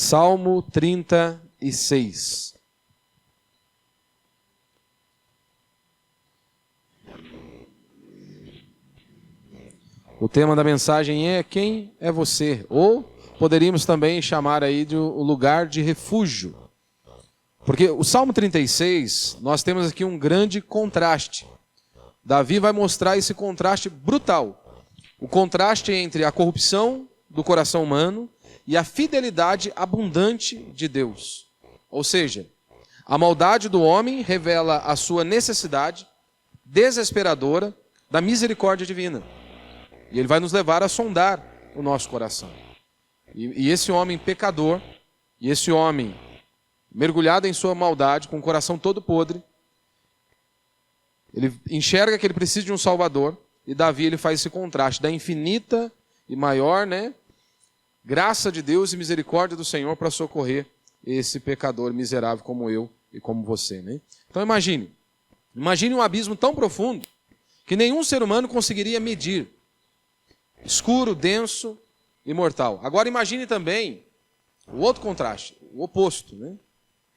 Salmo 36. O tema da mensagem é: quem é você? Ou poderíamos também chamar aí de o lugar de refúgio. Porque o Salmo 36, nós temos aqui um grande contraste. Davi vai mostrar esse contraste brutal. O contraste entre a corrupção do coração humano e a fidelidade abundante de Deus. Ou seja, a maldade do homem revela a sua necessidade desesperadora da misericórdia divina. E ele vai nos levar a sondar o nosso coração. E esse homem pecador, e esse homem mergulhado em sua maldade, com o coração todo podre, ele enxerga que ele precisa de um Salvador, e Davi ele faz esse contraste da infinita e maior, graça de Deus e misericórdia do Senhor para socorrer esse pecador miserável como eu e como você. Então imagine um abismo tão profundo que nenhum ser humano conseguiria medir. Escuro, denso e mortal. Agora imagine também o outro contraste, o oposto.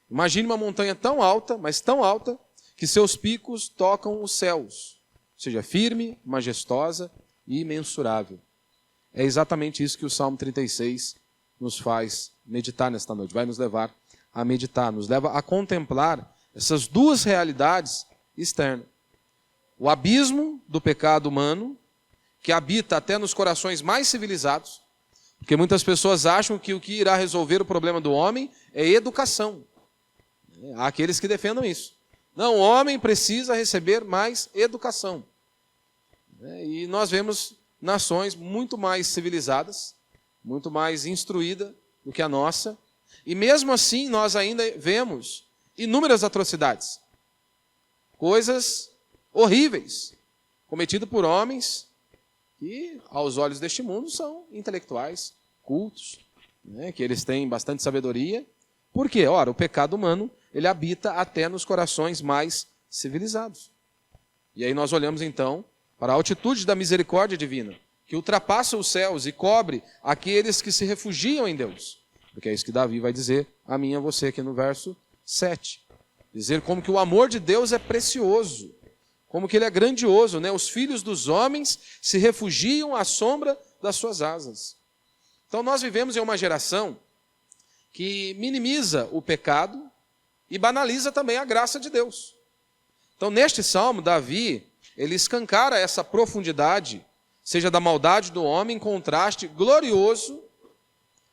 Imagine uma montanha tão alta, mas tão alta, que seus picos tocam os céus. Ou seja, firme, majestosa e imensurável. É exatamente isso que o Salmo 36 nos faz meditar nesta noite. Vai nos levar a meditar, nos leva a contemplar essas duas realidades externas. O abismo do pecado humano, que habita até nos corações mais civilizados, porque muitas pessoas acham que o que irá resolver o problema do homem é educação. Há aqueles que defendam isso. Não, o homem precisa receber mais educação. E nós vemos nações muito mais civilizadas, muito mais instruídas do que a nossa, e mesmo assim nós ainda vemos inúmeras atrocidades, coisas horríveis, cometidas por homens que, aos olhos deste mundo, são intelectuais, cultos, que eles têm bastante sabedoria. Por quê? Ora, o pecado humano, ele habita até nos corações mais civilizados. E aí nós olhamos então para a altitude da misericórdia divina, que ultrapassa os céus e cobre aqueles que se refugiam em Deus. Porque é isso que Davi vai dizer a mim e a você aqui no verso 7. Dizer como que o amor de Deus é precioso, como que ele é grandioso, Os filhos dos homens se refugiam à sombra das suas asas. Então nós vivemos em uma geração que minimiza o pecado e banaliza também a graça de Deus. Então neste salmo, Davi, ele escancara essa profundidade, seja da maldade do homem, em contraste glorioso,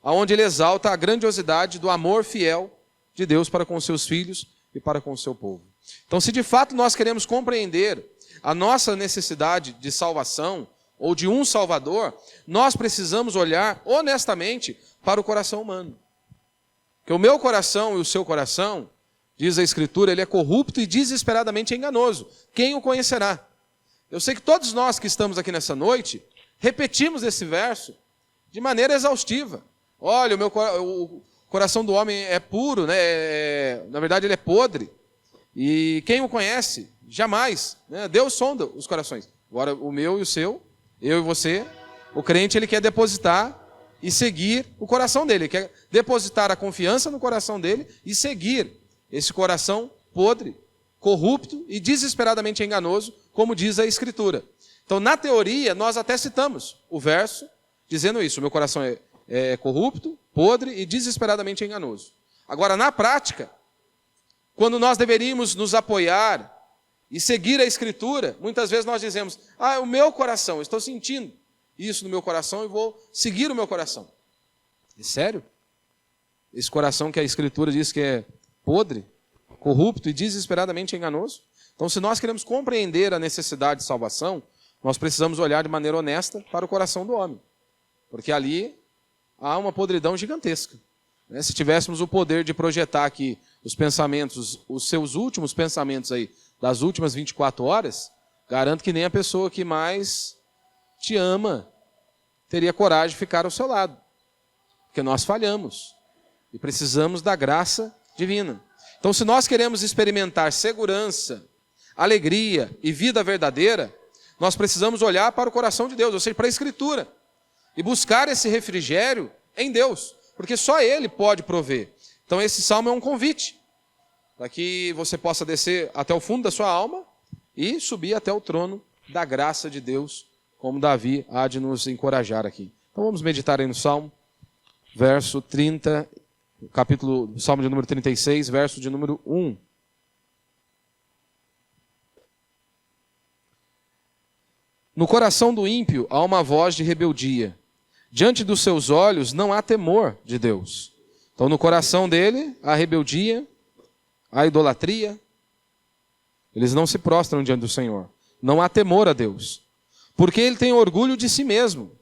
aonde ele exalta a grandiosidade do amor fiel de Deus para com seus filhos e para com o seu povo. Então, se de fato nós queremos compreender a nossa necessidade de salvação, ou de um Salvador, nós precisamos olhar honestamente para o coração humano. Porque o meu coração e o seu coração, diz a Escritura, ele é corrupto e desesperadamente enganoso. Quem o conhecerá? Eu sei que todos nós que estamos aqui nessa noite, repetimos esse verso de maneira exaustiva. Olha, o coração do homem é puro, na verdade ele é podre. E quem o conhece? Jamais. Deus sonda os corações. Agora, o meu e o seu, eu e você, o crente, ele quer depositar e seguir o coração dele. Ele quer depositar a confiança no coração dele e seguir esse coração podre, corrupto e desesperadamente enganoso, como diz a Escritura. Então, na teoria, nós até citamos o verso dizendo isso. O meu coração é corrupto, podre e desesperadamente enganoso. Agora, na prática, quando nós deveríamos nos apoiar e seguir a Escritura, muitas vezes nós dizemos: o meu coração, estou sentindo isso no meu coração e vou seguir o meu coração. É sério? Esse coração que a Escritura diz que é podre, corrupto e desesperadamente enganoso? Então, se nós queremos compreender a necessidade de salvação, nós precisamos olhar de maneira honesta para o coração do homem. Porque ali há uma podridão gigantesca. Se tivéssemos o poder de projetar aqui os pensamentos, os seus últimos pensamentos aí, das últimas 24 horas, garanto que nem a pessoa que mais te ama teria coragem de ficar ao seu lado. Porque nós falhamos e precisamos da graça divina. Então, se nós queremos experimentar segurança, alegria e vida verdadeira, nós precisamos olhar para o coração de Deus, ou seja, para a Escritura, e buscar esse refrigério em Deus. porque só Ele pode prover. Então esse salmo é um convite, para que você possa descer até o fundo da sua alma e subir até o trono da graça de Deus, como Davi há de nos encorajar aqui. Então vamos meditar aí no Salmo, verso 30, Salmo de número 36, verso de número 1. No coração do ímpio há uma voz de rebeldia. Diante dos seus olhos não há temor de Deus. Então no coração dele há rebeldia, há idolatria. Eles não se prostram diante do Senhor. Não há temor a Deus. Porque ele tem orgulho de si mesmo.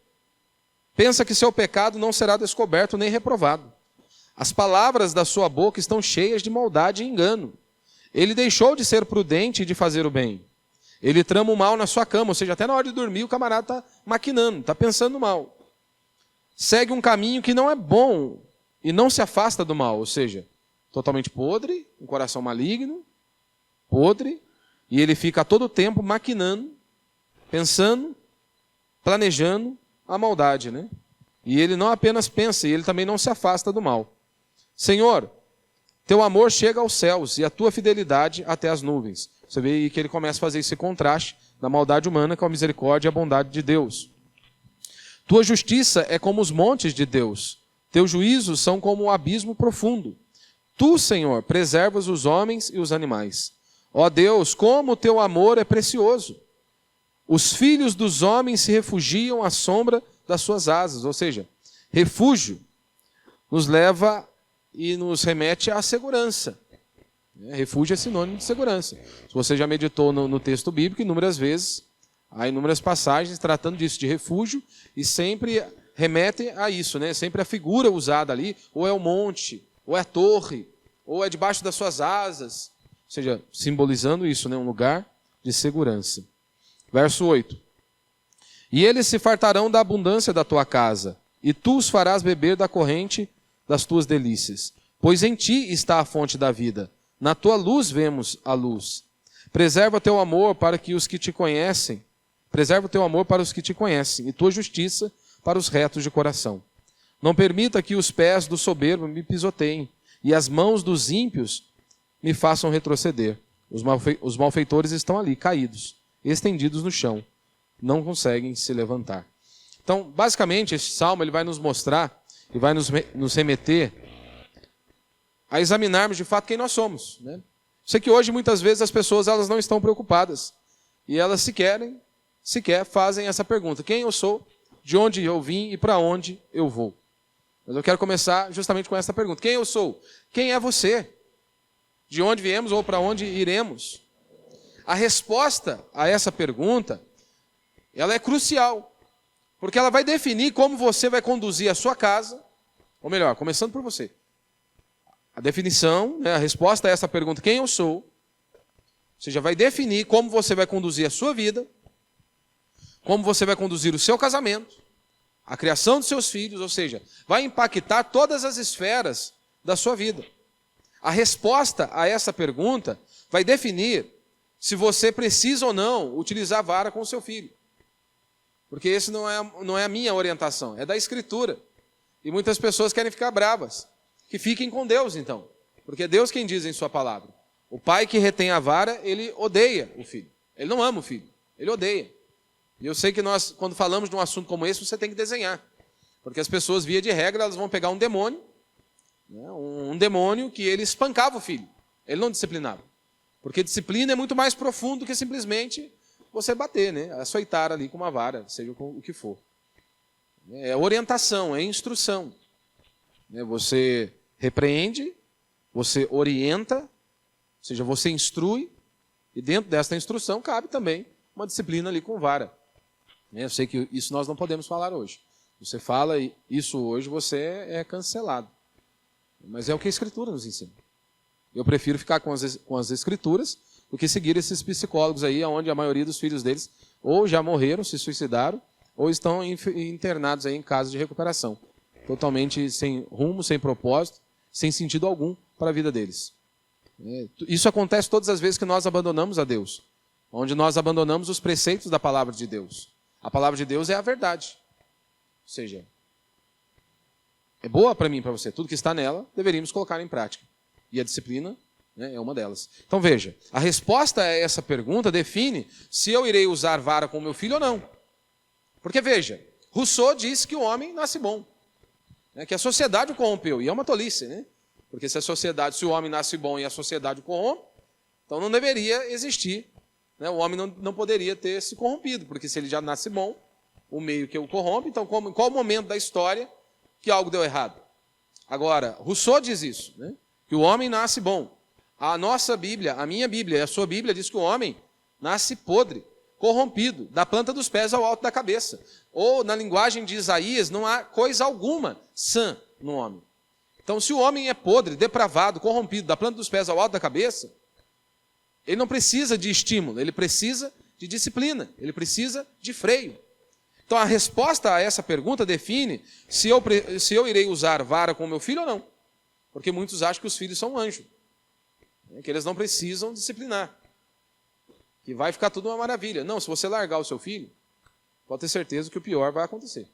Pensa que seu pecado não será descoberto nem reprovado. As palavras da sua boca estão cheias de maldade e engano. Ele deixou de ser prudente e de fazer o bem. Ele trama o mal na sua cama, ou seja, até na hora de dormir o camarada está maquinando, está pensando mal. Segue um caminho que não é bom e não se afasta do mal, ou seja, totalmente podre, um coração maligno, podre, e ele fica a todo tempo maquinando, pensando, planejando a maldade, né? E ele não apenas pensa, e ele também não se afasta do mal. Senhor, teu amor chega aos céus e a tua fidelidade até as nuvens. Você vê aí que ele começa a fazer esse contraste da maldade humana com a misericórdia e a bondade de Deus. Tua justiça é como os montes de Deus. Teus juízos são como um abismo profundo. Tu, Senhor, preservas os homens e os animais. Ó Deus, como o teu amor é precioso. Os filhos dos homens se refugiam à sombra das suas asas. Ou seja, refúgio nos leva e nos remete à segurança. Refúgio é sinônimo de segurança. Se você já meditou no texto bíblico, inúmeras vezes, há inúmeras passagens tratando disso, de refúgio, e sempre remete a isso, né? Sempre a figura usada ali, ou é o monte, ou é a torre, ou é debaixo das suas asas. Ou seja, simbolizando isso, né? Um lugar de segurança. Verso 8. E eles se fartarão da abundância da tua casa, e tu os farás beber da corrente das tuas delícias. Pois em ti está a fonte da vida. Na tua luz vemos a luz. Preserva teu amor para os que te conhecem, e tua justiça para os retos de coração. Não permita que os pés do soberbo me pisoteiem, e as mãos dos ímpios me façam retroceder. Os malfeitores estão ali, caídos, estendidos no chão, não conseguem se levantar. Então, basicamente, este salmo ele vai nos mostrar e vai nos remeter a examinarmos de fato quem nós somos, né? Sei que hoje muitas vezes as pessoas elas não estão preocupadas e elas sequer fazem essa pergunta: quem eu sou, de onde eu vim e para onde eu vou? Mas eu quero começar justamente com essa pergunta: quem eu sou? Quem é você? De onde viemos ou para onde iremos? A resposta a essa pergunta, ela é crucial, porque ela vai definir como você vai conduzir a sua casa, ou melhor, começando por você. A definição, né, a resposta a essa pergunta, quem eu sou, ou seja, vai definir como você vai conduzir a sua vida, como você vai conduzir o seu casamento, a criação dos seus filhos, ou seja, vai impactar todas as esferas da sua vida. A resposta a essa pergunta vai definir se você precisa ou não utilizar a vara com o seu filho. Porque esse não é a minha orientação, é da Escritura. E muitas pessoas querem ficar bravas. Que fiquem com Deus, então. Porque é Deus quem diz em sua palavra. O pai que retém a vara, ele odeia o filho. Ele não ama o filho, ele odeia. E eu sei que nós, quando falamos de um assunto como esse, você tem que desenhar. Porque as pessoas, via de regra, elas vão pegar um demônio, né, um demônio que ele espancava o filho. Ele não disciplinava. Porque disciplina é muito mais profundo que simplesmente você bater, né, açoitar ali com uma vara, seja o que for. É orientação, é instrução. Você repreende, você orienta, ou seja, você instrui, e dentro dessa instrução cabe também uma disciplina ali com vara. Eu sei que isso nós não podemos falar hoje. Você fala isso hoje, você é cancelado. Mas é o que a Escritura nos ensina. Eu prefiro ficar com as Escrituras do que seguir esses psicólogos aí, onde a maioria dos filhos deles ou já morreram, se suicidaram, ou estão internados aí em casa de recuperação. Totalmente sem rumo, sem propósito, sem sentido algum para a vida deles. Isso acontece todas as vezes que nós abandonamos a Deus, onde nós abandonamos os preceitos da palavra de Deus. A palavra de Deus é a verdade. Ou seja, é boa para mim e para você. Tudo que está nela, deveríamos colocar em prática. E a disciplina, né, é uma delas. Então veja, a resposta a essa pergunta define se eu irei usar vara com meu filho ou não. Porque veja, Rousseau disse que o homem nasce bom, né, que a sociedade o corrompeu. E é uma tolice, né? Porque se o homem nasce bom e a sociedade o corrompe, então não deveria existir, né? O homem não poderia ter se corrompido, porque se ele já nasce bom, o meio que o corrompe, então em qual momento da história que algo deu errado? Agora, Rousseau diz isso, né? Que o homem nasce bom. A nossa Bíblia, a minha Bíblia e a sua Bíblia diz que o homem nasce podre, corrompido, da planta dos pés ao alto da cabeça. Ou, na linguagem de Isaías, não há coisa alguma sã no homem. Então, se o homem é podre, depravado, corrompido, da planta dos pés ao alto da cabeça, ele não precisa de estímulo, ele precisa de disciplina, ele precisa de freio. Então, a resposta a essa pergunta define se eu irei usar vara com meu filho ou não. Porque muitos acham que os filhos são anjos, né, que eles não precisam disciplinar, que vai ficar tudo uma maravilha. Não, se você largar o seu filho, pode ter certeza que o pior vai acontecer.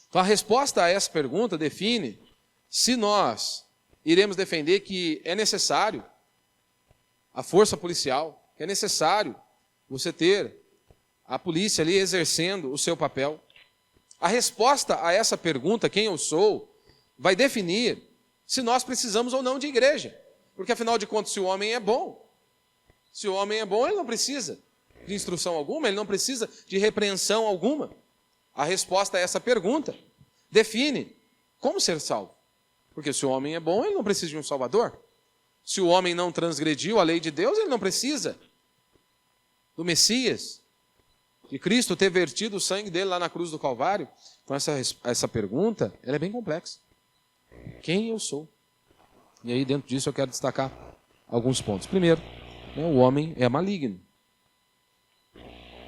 Então, a resposta a essa pergunta define se nós iremos defender que é necessário a força policial, que é necessário você ter a polícia ali exercendo o seu papel. A resposta a essa pergunta, quem eu sou, vai definir se nós precisamos ou não de igreja. Porque, afinal de contas, se o homem é bom, ele não precisa de instrução alguma, ele não precisa de repreensão alguma. A resposta a essa pergunta define como ser salvo. Porque se o homem é bom, ele não precisa de um salvador. Se o homem não transgrediu a lei de Deus, ele não precisa do Messias, de Cristo ter vertido o sangue dele lá na cruz do Calvário. Então essa pergunta, ela é bem complexa. Quem eu sou? E aí dentro disso eu quero destacar alguns pontos. Primeiro, né, o homem é maligno.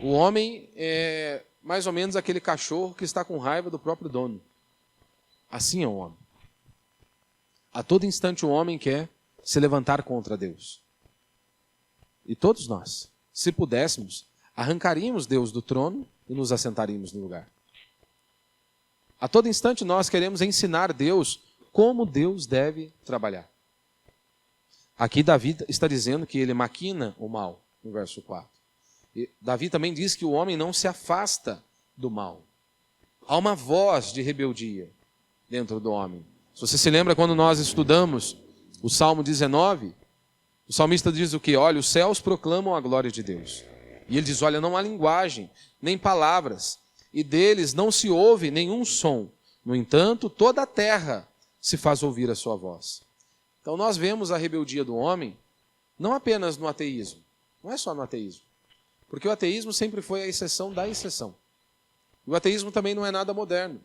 O homem é mais ou menos aquele cachorro que está com raiva do próprio dono. Assim é o homem. A todo instante o homem quer se levantar contra Deus. E todos nós, se pudéssemos, arrancaríamos Deus do trono e nos assentaríamos no lugar. A todo instante nós queremos ensinar Deus como Deus deve trabalhar. Aqui Davi está dizendo que ele maquina o mal, no verso 4. E Davi também diz que o homem não se afasta do mal. Há uma voz de rebeldia dentro do homem. Se você se lembra quando nós estudamos o Salmo 19, o salmista diz o quê? Olha, os céus proclamam a glória de Deus. E ele diz, olha, não há linguagem, nem palavras, e deles não se ouve nenhum som. No entanto, toda a terra se faz ouvir a sua voz. Então nós vemos a rebeldia do homem não apenas no ateísmo, não é só no ateísmo, porque o ateísmo sempre foi a exceção da exceção. O ateísmo também não é nada moderno.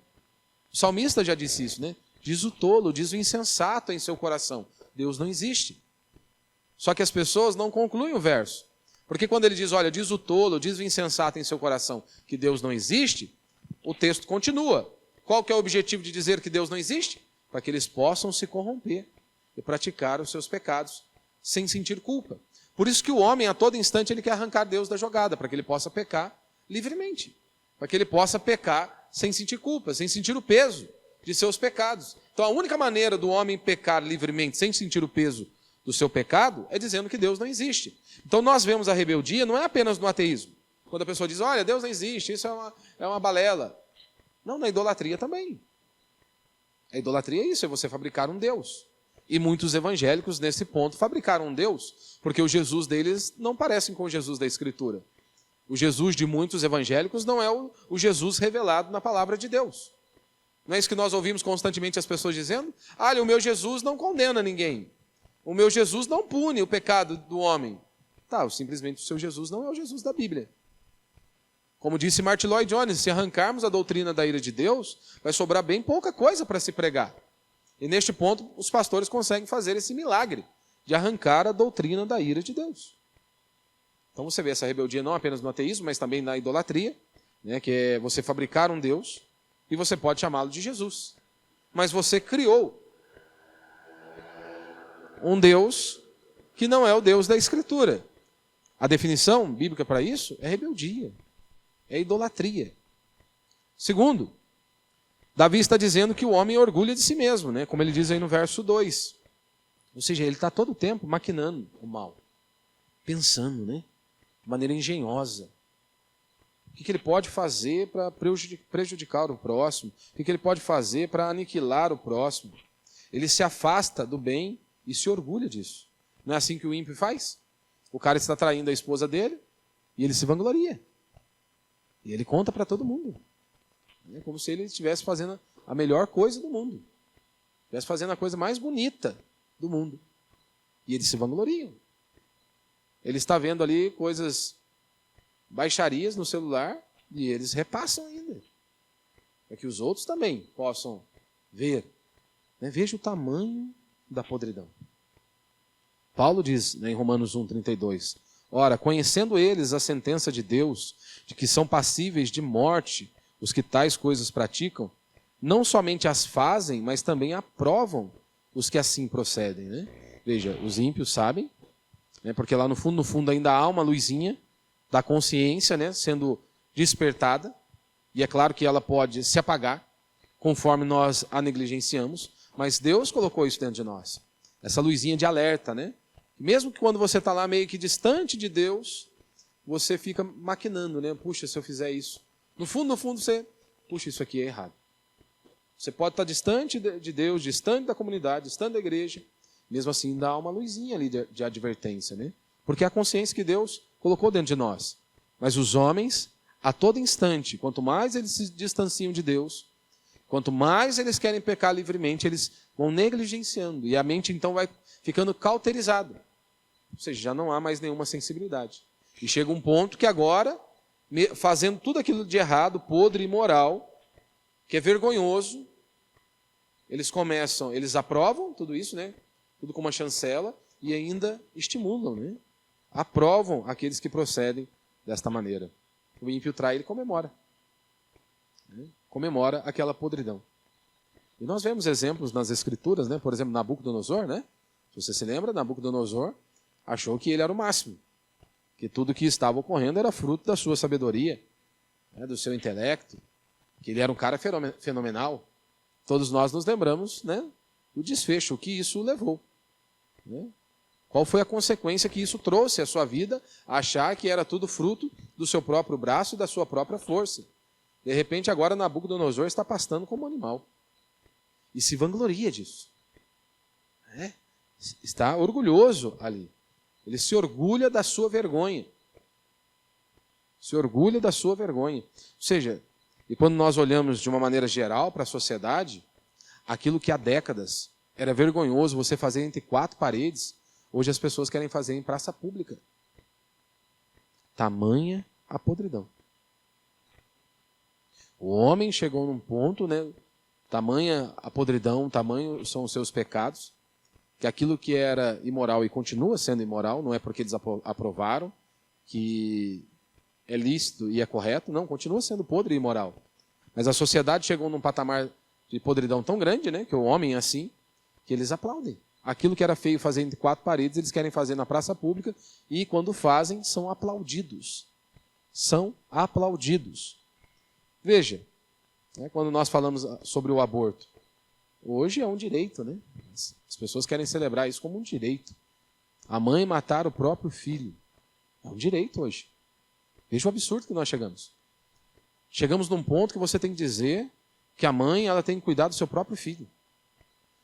O salmista já disse isso, né? Diz o tolo, diz o insensato em seu coração, Deus não existe. Só que as pessoas não concluem o verso. Porque quando ele diz, olha, diz o tolo, diz o insensato em seu coração que Deus não existe, o texto continua. Qual que é o objetivo de dizer que Deus não existe? Para que eles possam se corromper e praticar os seus pecados sem sentir culpa. Por isso que o homem, a todo instante, ele quer arrancar Deus da jogada, para que ele possa pecar livremente. Para que ele possa pecar sem sentir culpa, sem sentir o peso de seus pecados. Então a única maneira do homem pecar livremente, sem sentir o peso do seu pecado, é dizendo que Deus não existe. Então nós vemos a rebeldia não é apenas no ateísmo. Quando a pessoa diz, olha, Deus não existe, isso é uma balela. Não, na idolatria também. A idolatria é isso, é você fabricar um Deus. E muitos evangélicos, nesse ponto, fabricaram um Deus, porque o Jesus deles não parecem com o Jesus da Escritura. O Jesus de muitos evangélicos não é o Jesus revelado na palavra de Deus. Não é isso que nós ouvimos constantemente as pessoas dizendo? Olha, o meu Jesus não condena ninguém. O meu Jesus não pune o pecado do homem. Tá, simplesmente o seu Jesus não é o Jesus da Bíblia. Como disse Martin Lloyd Jones, se arrancarmos a doutrina da ira de Deus, vai sobrar bem pouca coisa para se pregar. E neste ponto, os pastores conseguem fazer esse milagre de arrancar a doutrina da ira de Deus. Então você vê essa rebeldia não apenas no ateísmo, mas também na idolatria, né, que é você fabricar um Deus e você pode chamá-lo de Jesus. Mas você criou um Deus que não é o Deus da Escritura. A definição bíblica para isso é rebeldia, é idolatria. Segundo, Davi está dizendo que o homem orgulha de si mesmo, né? Como ele diz aí no verso 2. Ou seja, ele está todo o tempo maquinando o mal, pensando, né? De maneira engenhosa. O que ele pode fazer para prejudicar o próximo? O que ele pode fazer para aniquilar o próximo? Ele se afasta do bem e se orgulha disso. Não é assim que o ímpio faz? O cara está traindo a esposa dele e ele se vangloria. E ele conta para todo mundo. É como se ele estivesse fazendo a melhor coisa do mundo. Estivesse fazendo a coisa mais bonita do mundo. E eles se vangloriam. Ele está vendo ali coisas, baixarias no celular, e eles repassam ainda. Para que os outros também possam ver. Né? Veja o tamanho da podridão. Paulo diz, né, em Romanos 1,32, ora, conhecendo eles a sentença de Deus, de que são passíveis de morte os que tais coisas praticam, não somente as fazem, mas também aprovam os que assim procedem. Né? Veja, os ímpios sabem, né, porque lá no fundo ainda há uma luzinha da consciência, né, sendo despertada, e é claro que ela pode se apagar conforme nós a negligenciamos, mas Deus colocou isso dentro de nós. Essa luzinha de alerta, né? Mesmo que quando você está lá meio que distante de Deus, você fica maquinando, né? Puxa, se eu fizer isso. No fundo, você... Puxa, isso aqui é errado. Você pode estar distante de Deus, distante da comunidade, distante da igreja. Mesmo assim, dá uma luzinha ali de advertência, né? Porque é a consciência que Deus colocou dentro de nós. Mas os homens, a todo instante, quanto mais eles se distanciam de Deus, quanto mais eles querem pecar livremente, eles vão negligenciando. E a mente, então, vai ficando cauterizada. Ou seja, já não há mais nenhuma sensibilidade. E chega um ponto que agora, fazendo tudo aquilo de errado, podre e imoral, que é vergonhoso, eles aprovam tudo isso, né? Tudo com uma chancela, e ainda estimulam, né? Aprovam aqueles que procedem desta maneira. O ímpio trai, ele comemora. Né? Comemora aquela podridão. E nós vemos exemplos nas Escrituras, né? Por exemplo, Nabucodonosor, né? Se você se lembra, Nabucodonosor achou que ele era o máximo, que tudo que estava ocorrendo era fruto da sua sabedoria, né? Do seu intelecto, que ele era um cara fenomenal. Todos nós nos lembramos, né? Do desfecho, o que isso levou. Né? Qual foi a consequência que isso trouxe à sua vida, a achar que era tudo fruto do seu próprio braço e da sua própria força. De repente, agora Nabucodonosor está pastando como animal. E se vangloria disso. É? Está orgulhoso ali. Ele se orgulha da sua vergonha. Se orgulha da sua vergonha. Ou seja, e quando nós olhamos de uma maneira geral para a sociedade, aquilo que há décadas era vergonhoso você fazer entre quatro paredes, hoje as pessoas querem fazer em praça pública. Tamanha a podridão. O homem chegou num ponto, né? Tamanha a podridão, tamanho são os seus pecados, que aquilo que era imoral e continua sendo imoral, não é porque eles aprovaram que é lícito e é correto, não, continua sendo podre e imoral. Mas a sociedade chegou num patamar de podridão tão grande, né, que o homem é assim, que eles aplaudem. Aquilo que era feio fazer entre quatro paredes, eles querem fazer na praça pública, e quando fazem, são aplaudidos. São aplaudidos. Veja, né, quando nós falamos sobre o aborto, hoje é um direito, né? As pessoas querem celebrar isso como um direito. A mãe matar o próprio filho. É um direito hoje. Veja o absurdo que nós chegamos. Chegamos num ponto que você tem que dizer que a mãe ela tem que cuidar do seu próprio filho.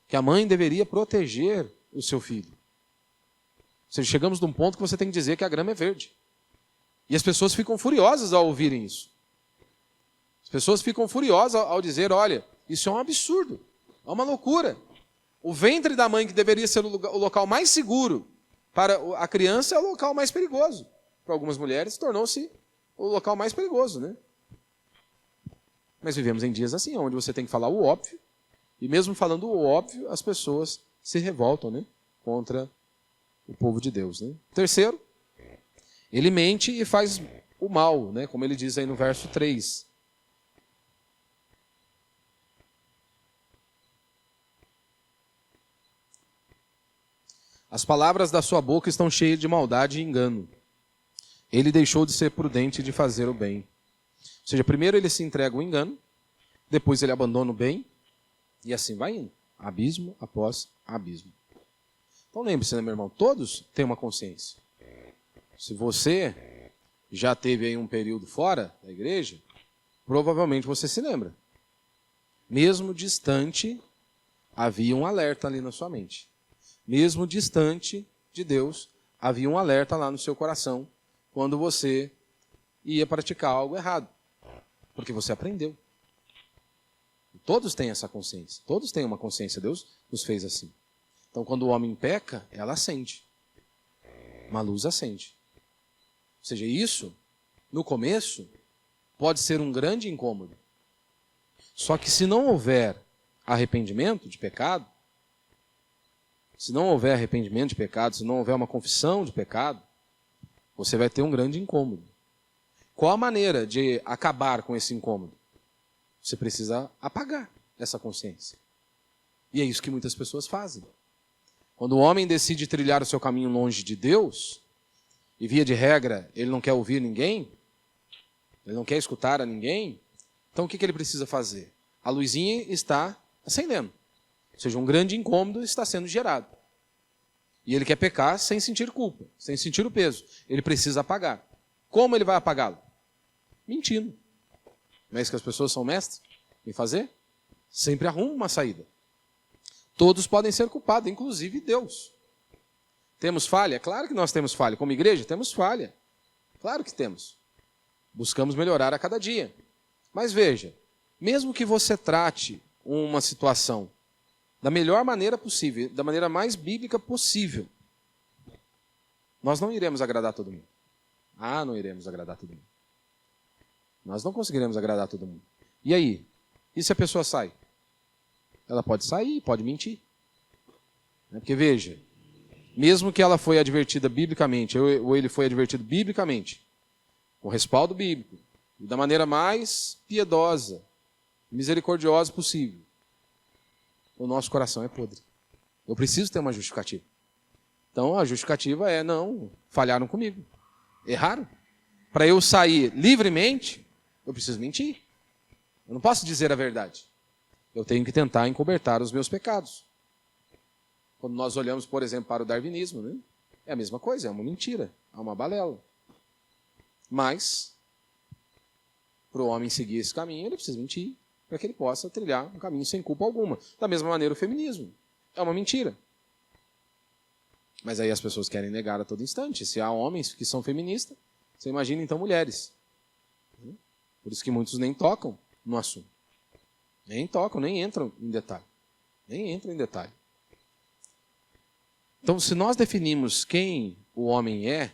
Que a mãe deveria proteger o seu filho. Ou seja, chegamos num ponto que você tem que dizer que a grama é verde. E as pessoas ficam furiosas ao ouvirem isso. As pessoas ficam furiosas ao dizer, olha, isso é um absurdo, é uma loucura. O ventre da mãe, que deveria ser o local mais seguro para a criança, é o local mais perigoso. Para algumas mulheres, tornou-se o local mais perigoso, né? Mas vivemos em dias assim, onde você tem que falar o óbvio, e mesmo falando o óbvio, as pessoas se revoltam, né, contra o povo de Deus. Né? Terceiro, ele mente e faz o mal, né, como ele diz aí no verso 3. As palavras da sua boca estão cheias de maldade e engano. Ele deixou de ser prudente de fazer o bem. Ou seja, primeiro ele se entrega ao engano, depois ele abandona o bem, e assim vai indo, abismo após abismo. Então lembre-se, né, meu irmão, todos têm uma consciência. Se você já teve aí um período fora da igreja, provavelmente você se lembra. Mesmo distante, havia um alerta ali na sua mente. Mesmo distante de Deus, havia um alerta lá no seu coração quando você ia praticar algo errado. Porque você aprendeu. Todos têm essa consciência. Todos têm uma consciência. Deus nos fez assim. Então, quando o homem peca, ela acende. Uma luz acende. Ou seja, isso, no começo, pode ser um grande incômodo. Só que se não houver arrependimento de pecado, se não houver arrependimento de pecado, se não houver uma confissão de pecado, você vai ter um grande incômodo. Qual a maneira de acabar com esse incômodo? Você precisa apagar essa consciência. E é isso que muitas pessoas fazem. Quando o homem decide trilhar o seu caminho longe de Deus, e via de regra ele não quer ouvir ninguém, ele não quer escutar a ninguém, então o que ele precisa fazer? A luzinha está acendendo. Ou seja, um grande incômodo está sendo gerado. E ele quer pecar sem sentir culpa, sem sentir o peso. Ele precisa apagar. Como ele vai apagá-lo? Mentindo. Não é isso que as pessoas são mestres em fazer? Sempre arrumam uma saída. Todos podem ser culpados, inclusive Deus. Temos falha? Claro que nós temos falha. Como igreja, temos falha. Claro que temos. Buscamos melhorar a cada dia. Mas veja, mesmo que você trate uma situação da melhor maneira possível, da maneira mais bíblica possível, nós não iremos agradar todo mundo. Não iremos agradar todo mundo. Nós não conseguiremos agradar todo mundo. E aí? E se a pessoa sai? Ela pode sair, pode mentir. Porque veja, mesmo que ela foi advertida biblicamente, ou ele foi advertido biblicamente, com respaldo bíblico, e da maneira mais piedosa, misericordiosa possível, o nosso coração é podre. Eu preciso ter uma justificativa. Então a justificativa é, não, falharam comigo. Erraram. Para eu sair livremente, eu preciso mentir. Eu não posso dizer a verdade. Eu tenho que tentar encobertar os meus pecados. Quando nós olhamos, por exemplo, para o darwinismo, né? É a mesma coisa, é uma mentira, é uma balela. Mas, para o homem seguir esse caminho, ele precisa mentir, para que ele possa trilhar um caminho sem culpa alguma. Da mesma maneira, o feminismo é uma mentira. Mas aí as pessoas querem negar a todo instante. Se há homens que são feministas, você imagina então mulheres. Por isso que muitos nem tocam no assunto. Nem tocam, nem entram em detalhe. Nem entram em detalhe. Então, se nós definimos quem o homem é,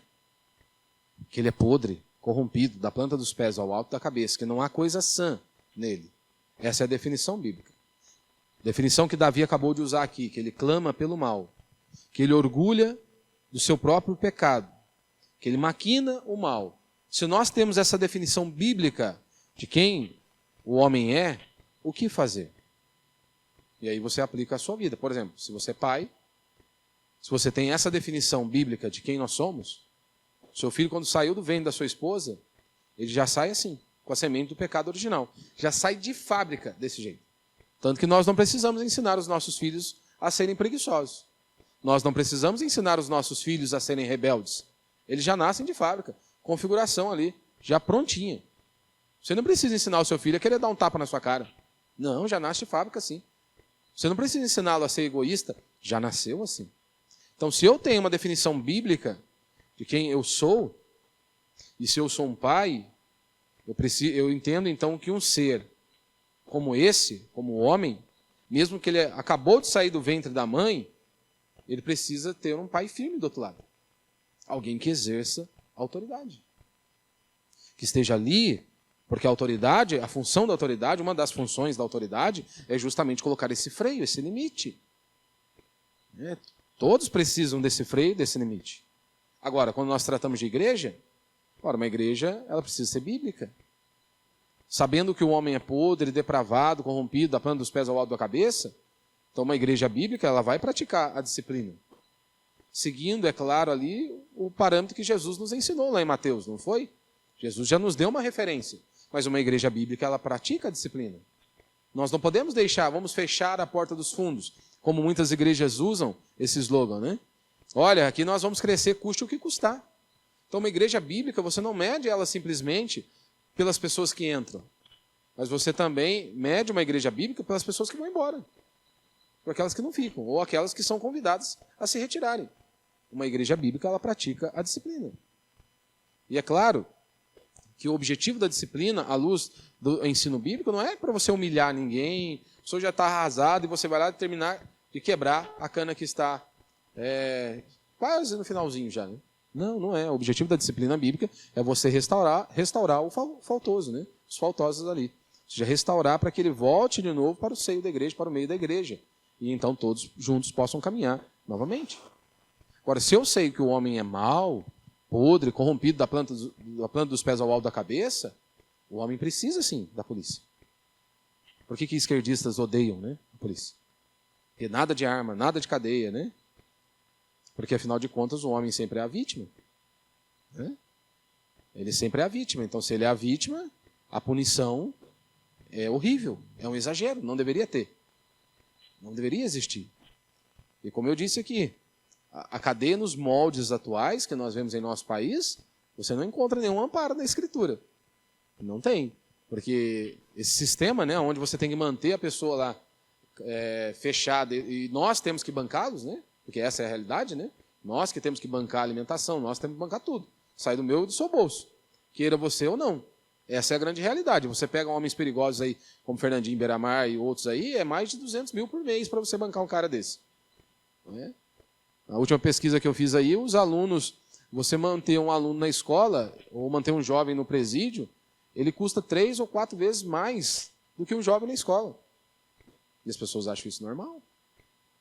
que ele é podre, corrompido, da planta dos pés ao alto da cabeça, que não há coisa sã nele. Essa é a definição bíblica. Definição que Davi acabou de usar aqui, que ele clama pelo mal, que ele orgulha do seu próprio pecado, que ele maquina o mal. Se nós temos essa definição bíblica de quem o homem é, o que fazer? E aí você aplica a sua vida. Por exemplo, se você é pai, se você tem essa definição bíblica de quem nós somos, seu filho, quando saiu do ventre da sua esposa, ele já sai assim, com a semente do pecado original. Já sai de fábrica desse jeito. Tanto que nós não precisamos ensinar os nossos filhos a serem preguiçosos. Nós não precisamos ensinar os nossos filhos a serem rebeldes. Eles já nascem de fábrica, configuração ali, já prontinha. Você não precisa ensinar o seu filho a querer dar um tapa na sua cara. Não, já nasce de fábrica assim. Você não precisa ensiná-lo a ser egoísta, já nasceu assim. Então, se eu tenho uma definição bíblica de quem eu sou, e se eu sou um pai, eu entendo então que um ser como esse, como o homem, mesmo que ele acabou de sair do ventre da mãe, ele precisa ter um pai firme do outro lado. Alguém que exerça autoridade. Que esteja ali, porque a autoridade, a função da autoridade, uma das funções da autoridade é justamente colocar esse freio, esse limite. Todos precisam desse freio, desse limite. Agora, quando nós tratamos de igreja, uma igreja ela precisa ser bíblica. Sabendo que o homem é podre, depravado, corrompido, da planta dos pés ao alto da cabeça, então uma igreja bíblica ela vai praticar a disciplina. Seguindo, é claro, ali o parâmetro que Jesus nos ensinou lá em Mateus, não foi? Jesus já nos deu uma referência. Mas uma igreja bíblica ela pratica a disciplina. Nós não podemos deixar, vamos fechar a porta dos fundos, como muitas igrejas usam esse slogan, né? Olha, aqui nós vamos crescer, custe o que custar. Então, uma igreja bíblica, você não mede ela simplesmente pelas pessoas que entram, mas você também mede uma igreja bíblica pelas pessoas que vão embora, por aquelas que não ficam, ou aquelas que são convidadas a se retirarem. Uma igreja bíblica, ela pratica a disciplina. E é claro que o objetivo da disciplina, à luz do ensino bíblico, não é para você humilhar ninguém, a pessoa já está arrasada e você vai lá terminar de quebrar a cana que está quase no finalzinho já, né? Não, não é. O objetivo da disciplina bíblica é você restaurar o faltoso, né? Os faltosos ali. Ou seja, restaurar para que ele volte de novo para o seio da igreja, para o meio da igreja. E então todos juntos possam caminhar novamente. Agora, se eu sei que o homem é mau, podre, corrompido da planta dos pés ao alto da cabeça, o homem precisa sim da polícia. Por que esquerdistas odeiam, né, a polícia? Porque nada de arma, nada de cadeia, né? Porque afinal de contas o homem sempre é a vítima, né? Ele sempre é a vítima. Então, se ele é a vítima, a punição é horrível, é um exagero, não deveria ter. Não deveria existir. E como eu disse aqui, a cadeia nos moldes atuais que nós vemos em nosso país, você não encontra nenhum amparo na Escritura. Não tem. Porque esse sistema, né, onde você tem que manter a pessoa lá fechada, e nós temos que bancá-los, né? Porque essa é a realidade, né? Nós que temos que bancar a alimentação, nós temos que bancar tudo. Sai do meu e do seu bolso. Queira você ou não. Essa é a grande realidade. Você pega homens perigosos aí, como Fernandinho Beiramar e outros aí, é mais de 200 mil por mês para você bancar um cara desse. Não é? A última pesquisa que eu fiz aí, os alunos, você manter um aluno na escola, ou manter um jovem no presídio, ele custa 3 ou 4 vezes mais do que um jovem na escola. E as pessoas acham isso normal.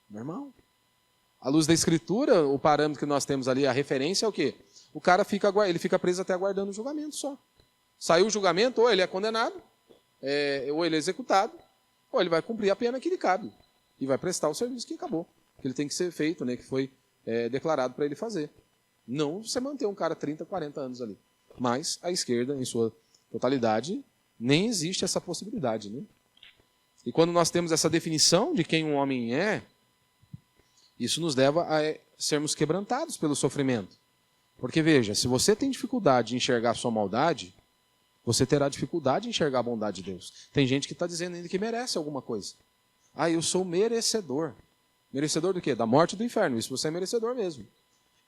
Normal. À luz da Escritura, o parâmetro que nós temos ali, a referência é o quê? O cara ele fica preso até aguardando o julgamento só. Saiu o julgamento, ou ele é condenado, ou ele é executado, ou ele vai cumprir a pena que lhe cabe. E vai prestar o serviço que acabou. Que ele tem que ser feito, né, que foi declarado para ele fazer. Não você manter um cara 30, 40 anos ali. Mas a esquerda, em sua totalidade, nem existe essa possibilidade, né? E quando nós temos essa definição de quem um homem é, isso nos leva a sermos quebrantados pelo sofrimento. Porque, veja, se você tem dificuldade de enxergar a sua maldade, você terá dificuldade de enxergar a bondade de Deus. Tem gente que está dizendo ainda que merece alguma coisa. Ah, eu sou merecedor. Merecedor do quê? Da morte e do inferno. Isso você é merecedor mesmo.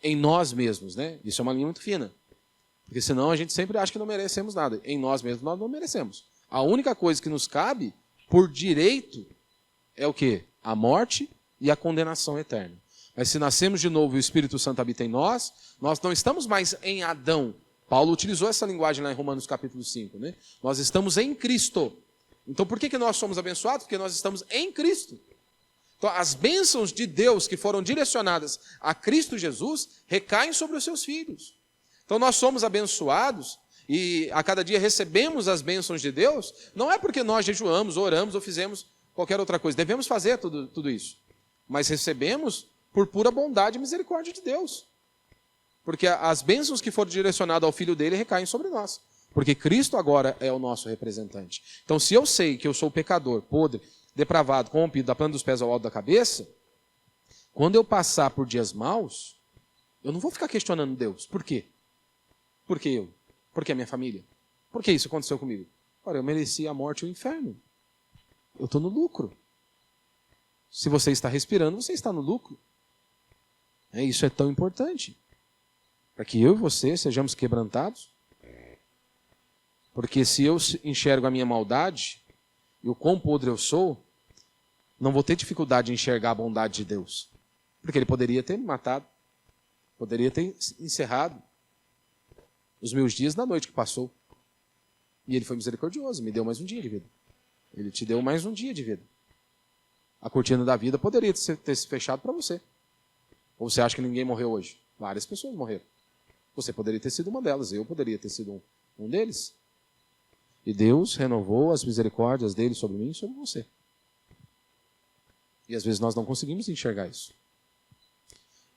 Em nós mesmos, né? Isso é uma linha muito fina. Porque senão a gente sempre acha que não merecemos nada. Em nós mesmos nós não merecemos. A única coisa que nos cabe, por direito, é o quê? A morte e a condenação eterna. Mas se nascemos de novo e o Espírito Santo habita em nós, nós não estamos mais em Adão. Paulo utilizou essa linguagem lá em Romanos capítulo 5, né? Nós estamos em Cristo. Então por que nós somos abençoados? Porque nós estamos em Cristo. Então as bênçãos de Deus que foram direcionadas a Cristo Jesus recaem sobre os seus filhos. Então nós somos abençoados e a cada dia recebemos as bênçãos de Deus, não é porque nós jejuamos, oramos ou fizemos qualquer outra coisa. Devemos fazer tudo isso. Mas recebemos por pura bondade e misericórdia de Deus. Porque as bênçãos que foram direcionadas ao Filho dele recaem sobre nós. Porque Cristo agora é o nosso representante. Então, se eu sei que eu sou pecador, podre, depravado, corrompido, da planta dos pés ao alto da cabeça, quando eu passar por dias maus, eu não vou ficar questionando Deus. Por quê? Por que eu? Por que a minha família? Por que isso aconteceu comigo? Ora, eu mereci a morte e o inferno. Eu estou no lucro. Se você está respirando, você está no lucro. Isso é tão importante. Para que eu e você sejamos quebrantados. Porque se eu enxergo a minha maldade e o quão podre eu sou, não vou ter dificuldade em enxergar a bondade de Deus. Porque ele poderia ter me matado. Poderia ter encerrado os meus dias na noite que passou. E ele foi misericordioso, me deu mais um dia de vida. Ele te deu mais um dia de vida. A cortina da vida poderia ter se fechado para você. Ou você acha que ninguém morreu hoje? Várias pessoas morreram. Você poderia ter sido uma delas, eu poderia ter sido um deles. E Deus renovou as misericórdias dele sobre mim e sobre você. E às vezes nós não conseguimos enxergar isso.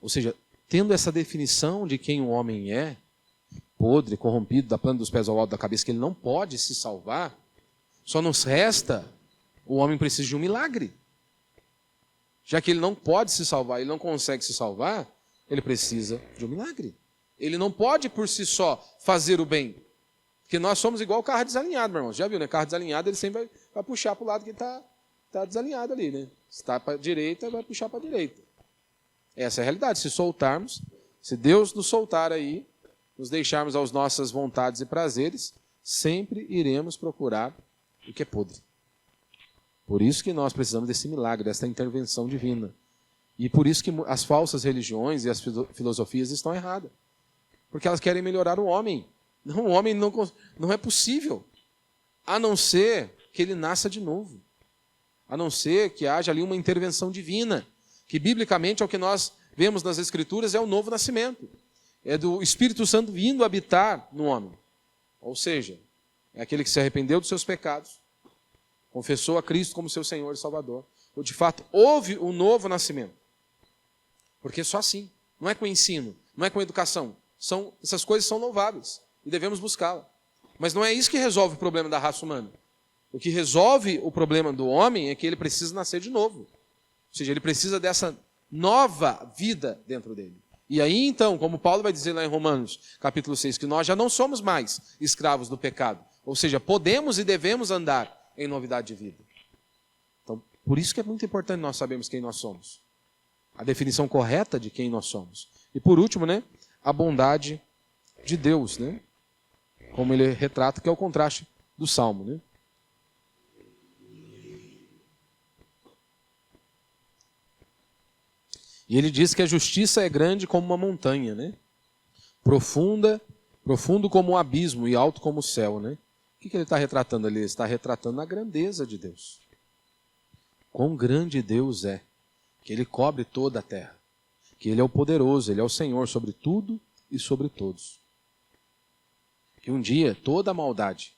Ou seja, tendo essa definição de quem o homem é, podre, corrompido, da planta dos pés ao alto da cabeça, que ele não pode se salvar, só nos resta o homem precisa de um milagre. Já que ele não pode se salvar, ele não consegue se salvar, ele precisa de um milagre. Ele não pode por si só fazer o bem. Porque nós somos igual o carro desalinhado, meu irmão. Já viu, né? Carro desalinhado, ele sempre vai puxar para o lado que está desalinhado ali, né? Se está para a direita, vai puxar para a direita. Essa é a realidade. Se soltarmos, se Deus nos soltar aí, nos deixarmos às nossas vontades e prazeres, sempre iremos procurar o que é podre. Por isso que nós precisamos desse milagre, dessa intervenção divina. E por isso que as falsas religiões e as filosofias estão erradas. Porque elas querem melhorar o homem. Não, o homem não é possível. A não ser que ele nasça de novo. A não ser que haja ali uma intervenção divina. Que biblicamente é o que nós vemos nas Escrituras, é o novo nascimento. É do Espírito Santo vindo habitar no homem. Ou seja, é aquele que se arrependeu dos seus pecados, confessou a Cristo como seu Senhor e Salvador. Ou de fato houve o novo nascimento. Porque só assim. Não é com ensino, não é com educação. Essas coisas são louváveis e devemos buscá-la. Mas não é isso que resolve o problema da raça humana. O que resolve o problema do homem é que ele precisa nascer de novo. Ou seja, ele precisa dessa nova vida dentro dele. E aí então, como Paulo vai dizer lá em Romanos, capítulo 6, que nós já não somos mais escravos do pecado. Ou seja, podemos e devemos andar em novidade de vida. Então, por isso que é muito importante nós sabermos quem nós somos. A definição correta de quem nós somos. E por último, né, a bondade de Deus, né? Como ele retrata, que é o contraste do Salmo, né? E ele diz que a justiça é grande como uma montanha, né? Profundo como um abismo e alto como o céu, né? O que ele está retratando ali? Ele está retratando a grandeza de Deus. Quão grande Deus é, que ele cobre toda a terra, que ele é o poderoso, ele é o Senhor sobre tudo e sobre todos. Que um dia toda a maldade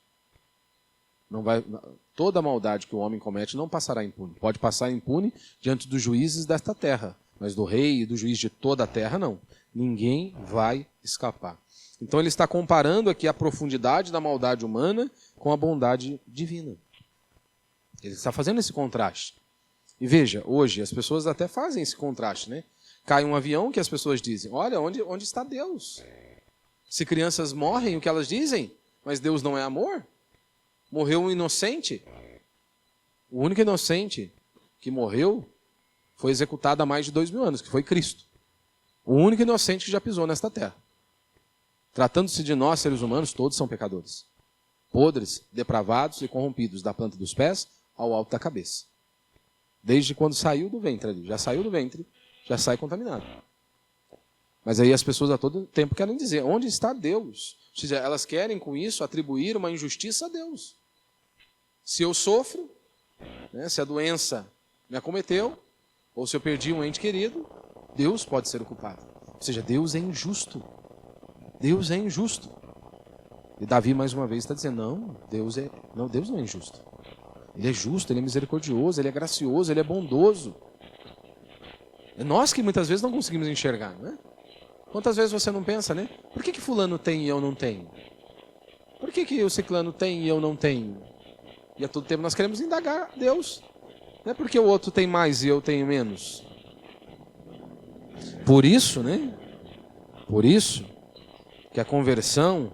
que o homem comete não passará impune. Pode passar impune diante dos juízes desta terra, mas do rei e do juiz de toda a terra não. Ninguém vai escapar. Então ele está comparando aqui a profundidade da maldade humana com a bondade divina. Ele está fazendo esse contraste. E veja, hoje as pessoas até fazem esse contraste, né? Cai um avião que as pessoas dizem, olha, onde está Deus? Se crianças morrem, o que elas dizem? Mas Deus não é amor? Morreu um inocente? O único inocente que morreu foi executado há mais de 2000 anos, que foi Cristo. O único inocente que já pisou nesta terra. Tratando-se de nós, seres humanos, todos são pecadores. Podres, depravados e corrompidos, da planta dos pés ao alto da cabeça. Desde quando saiu do ventre ali. Já saiu do ventre, já sai contaminado. Mas aí as pessoas a todo tempo querem dizer, onde está Deus? Ou seja, elas querem com isso atribuir uma injustiça a Deus. Se eu sofro, né, se a doença me acometeu, ou se eu perdi um ente querido, Deus pode ser o culpado. Ou seja, Deus é injusto. Deus é injusto. E Davi, mais uma vez, está dizendo, Deus não é injusto. Ele é justo, ele é misericordioso, ele é gracioso, ele é bondoso. É nós que muitas vezes não conseguimos enxergar, não é? Quantas vezes você não pensa, né? Por que fulano tem e eu não tenho? Por que o ciclano tem e eu não tenho? E a todo tempo nós queremos indagar Deus. Não é porque o outro tem mais e eu tenho menos. Por isso, né? Por isso que a conversão,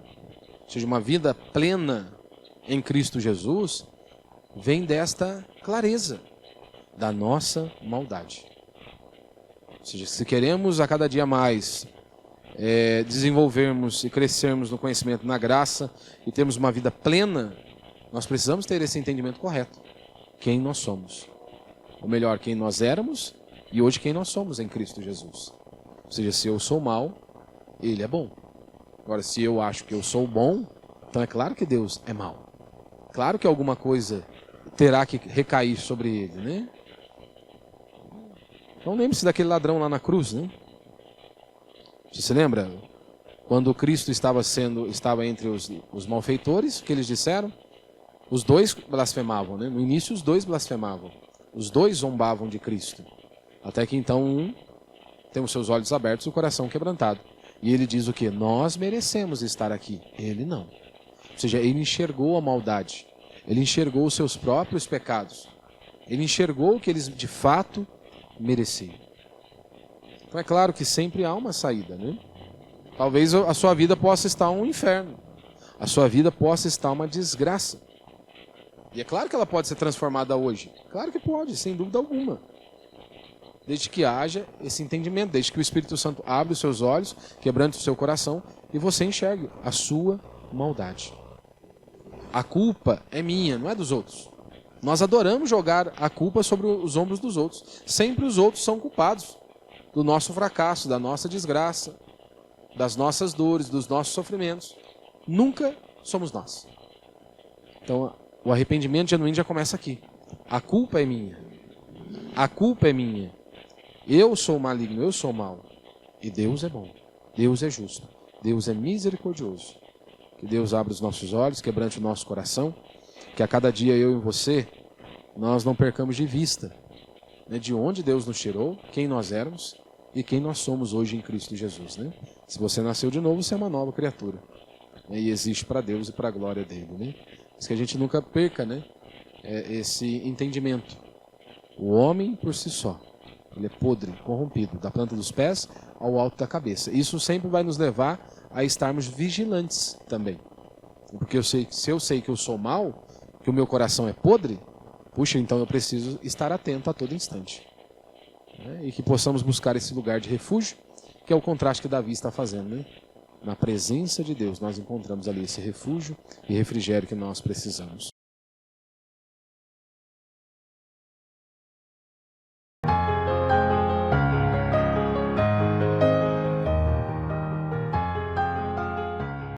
ou seja, uma vida plena em Cristo Jesus, vem desta clareza da nossa maldade. Ou seja, se queremos a cada dia mais desenvolvermos e crescermos no conhecimento, na graça e termos uma vida plena, nós precisamos ter esse entendimento correto. Quem nós somos. Ou melhor, quem nós éramos e hoje quem nós somos em Cristo Jesus. Ou seja, se eu sou mau, Ele é bom. Agora, se eu acho que eu sou bom, então é claro que Deus é mau. Claro que alguma coisa terá que recair sobre Ele, né? Então lembre-se daquele ladrão lá na cruz, né? Você se lembra? Quando Cristo estava entre os malfeitores, o que eles disseram? Os dois blasfemavam, né? No início os dois blasfemavam. Os dois zombavam de Cristo. Até que então um tem os seus olhos abertos e o coração quebrantado. E ele diz o quê? Nós merecemos estar aqui. Ele não. Ou seja, ele enxergou a maldade. Ele enxergou os seus próprios pecados. Ele enxergou o que eles de fato mereciam. Então é claro que sempre há uma saída, né? Talvez a sua vida possa estar um inferno. A sua vida possa estar uma desgraça. E é claro que ela pode ser transformada hoje. Claro que pode, sem dúvida alguma. Desde que haja esse entendimento, desde que o Espírito Santo abra os seus olhos, quebrante o seu coração, e você enxergue a sua maldade. A culpa é minha, não é dos outros. Nós adoramos jogar a culpa sobre os ombros dos outros. Sempre os outros são culpados do nosso fracasso, da nossa desgraça, das nossas dores, dos nossos sofrimentos. Nunca somos nós. Então, o arrependimento genuíno já começa aqui. A culpa é minha. A culpa é minha. Eu sou maligno, eu sou mau. E Deus é bom. Deus é justo. Deus é misericordioso. Que Deus abra os nossos olhos, quebrante o nosso coração. Que a cada dia eu e você, nós não percamos de vista, né, de onde Deus nos tirou, quem nós éramos e quem nós somos hoje em Cristo Jesus. Né? Se você nasceu de novo, você é uma nova criatura. Né, e existe para Deus e para a glória dele. Né? Mas que a gente nunca perca, né, esse entendimento. O homem por si só, ele é podre, corrompido, da planta dos pés ao alto da cabeça. Isso sempre vai nos levar a estarmos vigilantes também. Porque se eu sei que eu sou mau, que o meu coração é podre, puxa, então eu preciso estar atento a todo instante. Né? E que possamos buscar esse lugar de refúgio, que é o contraste que Davi está fazendo. Né? Na presença de Deus, nós encontramos ali esse refúgio e refrigério que nós precisamos.